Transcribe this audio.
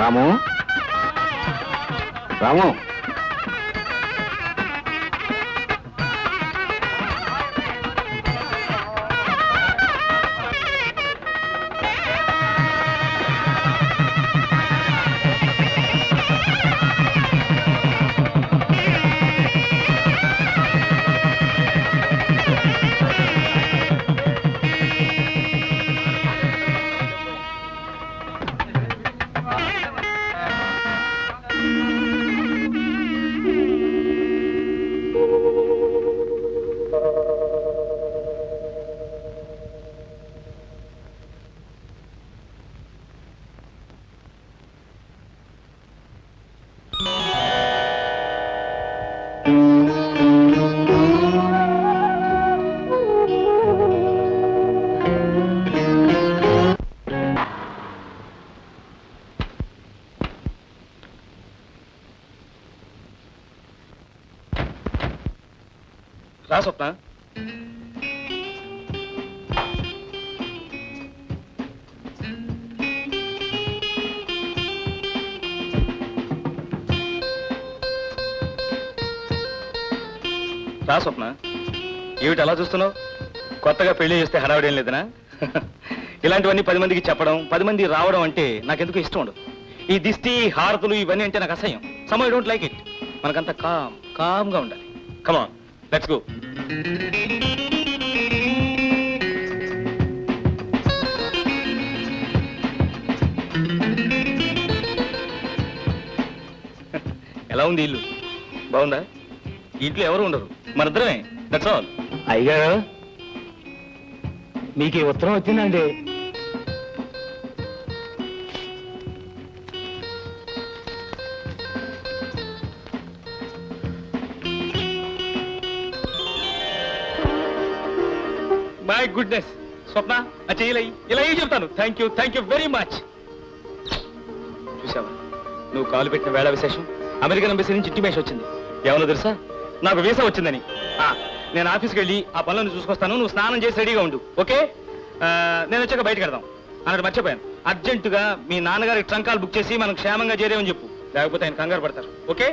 రాము రాము రా స్వప్న. రా స్వప్న, ఏమిటి అలా చూస్తున్నావు? కొత్తగా పెళ్లి చేస్తే హడావిడేం లేదనా? ఇలాంటివన్నీ 10 మందికి చెప్పడం, 10 మంది రావడం అంటే నాకెందుకు ఇష్టం ఉండదు. ఈ దిష్టి హారతులు ఇవన్నీ అంటే నాకు అసహ్యం. Some I don't like it. మనకంతా కామ్గా ఉండాలి. Come on, let's go. ఎలా ఉంది ఇల్లు? బాగుందా? ఇంట్లో ఎవరు ఉండరు, మనిద్దరమే. That's all. అయ్యగారు, మీకు ఈ ఉత్తరం వచ్చిందండి. మై గుడ్నెస్ స్వప్న, ఇలా ఇలా చెప్తాను. Thank you very much. చూసావా, నువ్వు కాలు పెట్టిన వేళ విశేషం అమెరికన్ ఎంబసీ నుంచి ఇంటిమేషన్ వచ్చింది. ఏమన్నా తెలుసా? నాకు వీసా వచ్చిందని. నేను ఆఫీస్కి వెళ్ళి ఆ పనులను చూసుకొస్తాను. నువ్వు స్నానం చేసి రెడీగా ఉండు, ఓకే? నేను వచ్చాక బయటకు వెళ్దాం అన్నట్టు మర్చిపోయాను. అర్జెంటుగా మీ నాన్నగారికి ట్రంకాలు బుక్ చేసి మనం క్షేమంగా చేరేమని చెప్పు, లేకపోతే ఆయన కంగారు పడతారు. ఓకే?